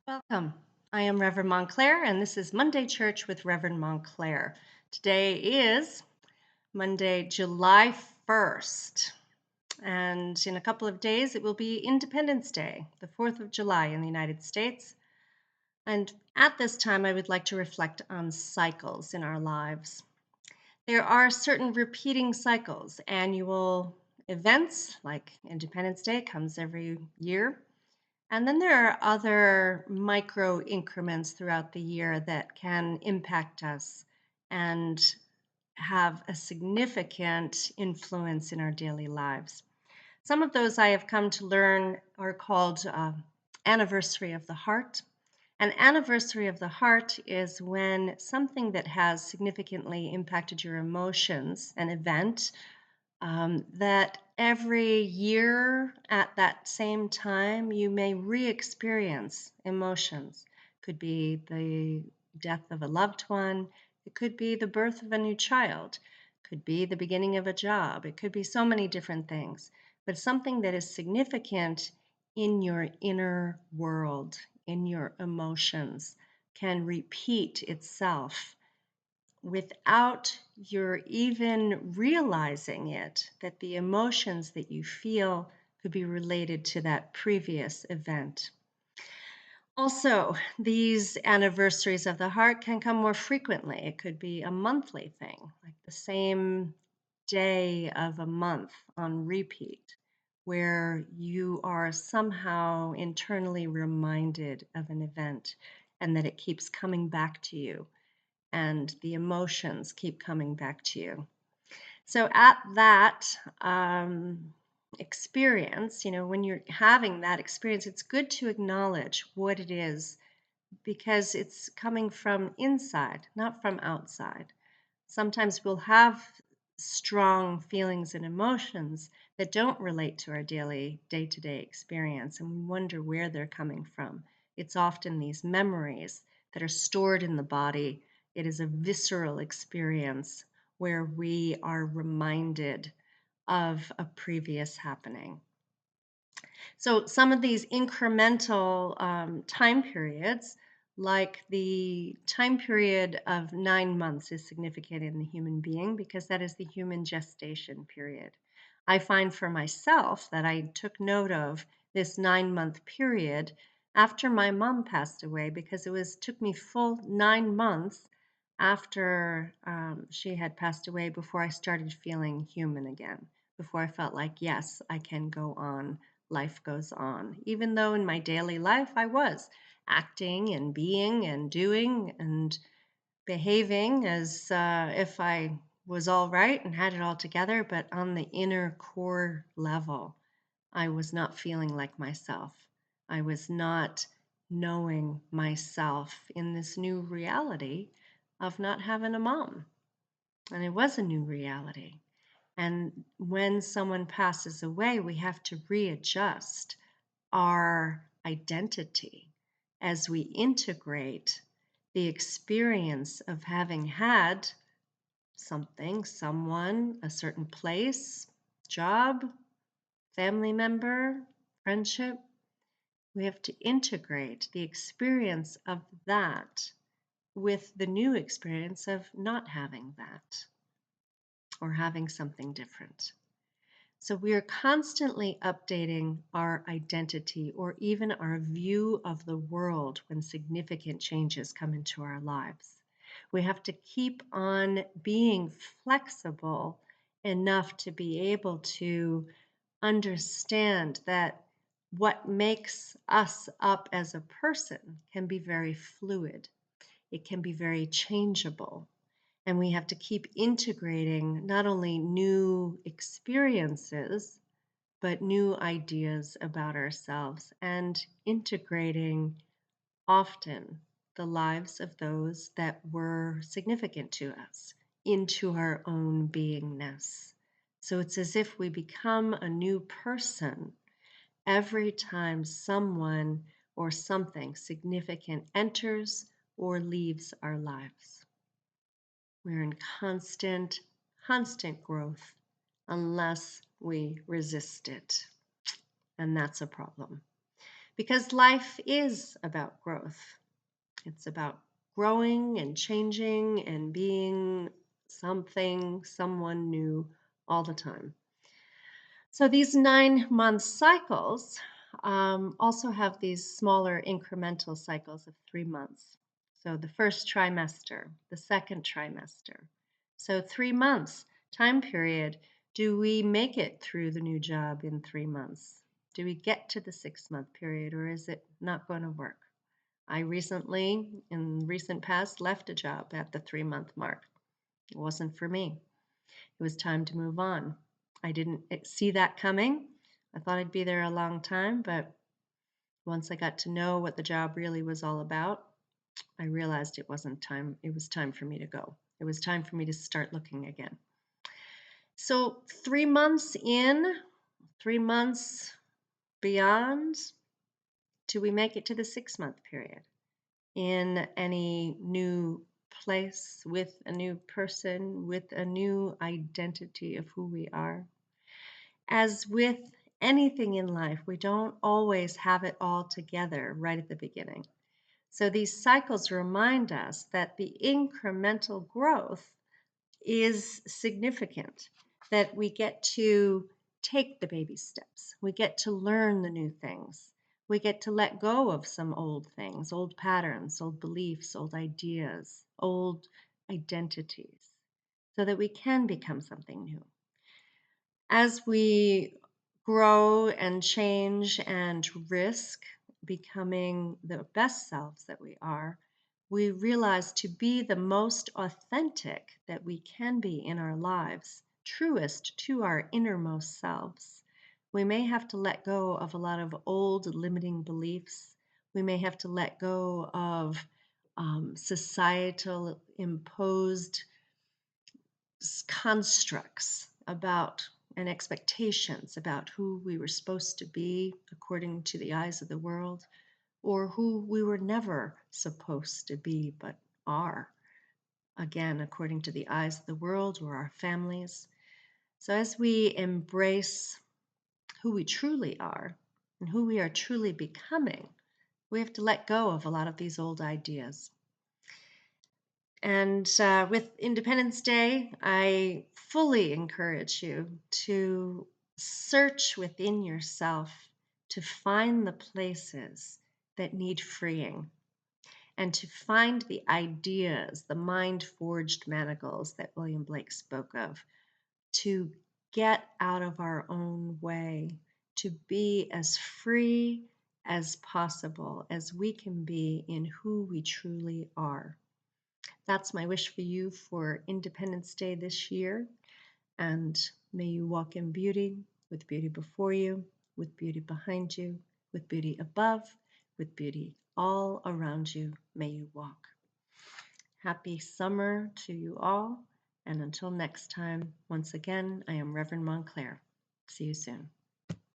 Welcome. I am Reverend Montclair, and this is Monday Church with Reverend Montclair. Today is Monday, July 1st, and in a couple of days it will be Independence Day, the 4th of July in the United States. And at this time, I would like to reflect on cycles in our lives. There are certain repeating cycles. Annual events like Independence Day comes every year. And then there are other micro increments throughout the year that can impact us and have a significant influence in our daily lives. Some of those I have come to learn are called anniversary of the heart. An anniversary of the heart is when something that has significantly impacted your emotions, an event, that every year at that same time, you may re-experience emotions. Could be the death of a loved one. It could be the birth of a new child. Could be the beginning of a job. It could be so many different things. But something that is significant in your inner world, in your emotions, can repeat itself without your even realizing it, that the emotions that you feel could be related to that previous event. Also, these anniversaries of the heart can come more frequently. It could be a monthly thing, like the same day of a month on repeat, where you are somehow internally reminded of an event and that it keeps coming back to you and the emotions keep coming back to you. So at that experience, when you're having that experience, it's good to acknowledge what it is because it's coming from inside, not from outside. Sometimes we'll have strong feelings and emotions that don't relate to our daily day-to-day experience, and we wonder where they're coming from. It's often these memories that are stored in the body. It is a visceral experience where we are reminded of a previous happening. So some of these incremental time periods, like the time period of 9 months, is significant in the human being because that is the human gestation period. I find for myself that I took note of this 9-month period after my mom passed away because took me full 9 months after she had passed away before I started feeling human again, before I felt like, yes, I can go on, life goes on. Even though in my daily life I was acting and being and doing and behaving as if I was all right and had it all together, but on the inner core level, I was not feeling like myself. I was not knowing myself in this new reality of not having a mom. And it was a new reality. And when someone passes away, we have to readjust our identity as we integrate the experience of having had something, someone, a certain place, job, family member, friendship. We have to integrate the experience of that with the new experience of not having that or having something different. So we are constantly updating our identity or even our view of the world when significant changes come into our lives. We have to keep on being flexible enough to be able to understand that what makes us up as a person can be very fluid. It can be very changeable. And we have to keep integrating not only new experiences, but new ideas about ourselves and integrating often the lives of those that were significant to us into our own beingness. So it's as if we become a new person every time someone or something significant enters or leaves our lives. We're in constant growth unless we resist it. And that's a problem. because life is about growth. It's about growing and changing and being something, someone new all the time. So these 9 month cycles also have these smaller incremental cycles of 3 months. So the first trimester, the second trimester. So 3 months time period. Do we make it through the new job in 3 months? Do we get to the 6 month period, or is it not going to work? I recently, in recent past, left a job at the 3 month mark. It wasn't for me. It was time to move on. I didn't see that coming. I thought I'd be there a long time, but once I got to know what the job really was all about, I realized it wasn't time. It was time for me to go. It was time for me to start looking again. So 3 months in, 3 months beyond, do we make it to the 6 month period in any new place with a new person, with a new identity of who we are? As with anything in life, we don't always have it all together right at the beginning. So these cycles remind us that the incremental growth is significant, that we get to take the baby steps, we get to learn the new things, we get to let go of some old things, old patterns, old beliefs, old ideas, old identities, so that we can become something new. As we grow and change and risk becoming the best selves that we are, we realize to be the most authentic that we can be in our lives, truest to our innermost selves, we may have to let go of a lot of old limiting beliefs. We may have to let go of societal imposed constructs about and expectations about who we were supposed to be according to the eyes of the world, or who we were never supposed to be but are, again, according to the eyes of the world or our families. So as we embrace who we truly are and who we are truly becoming, we have to let go of a lot of these old ideas. And with Independence Day, I fully encourage you to search within yourself to find the places that need freeing and to find the ideas, the mind forged manacles that William Blake spoke of, to get out of our own way, to be as free as possible as we can be in who we truly are. That's my wish for you for Independence Day this year. And may you walk in beauty, with beauty before you, with beauty behind you, with beauty above, with beauty all around you. May you walk. Happy summer to you all. And until next time, once again, I am Reverend Montclair. See you soon.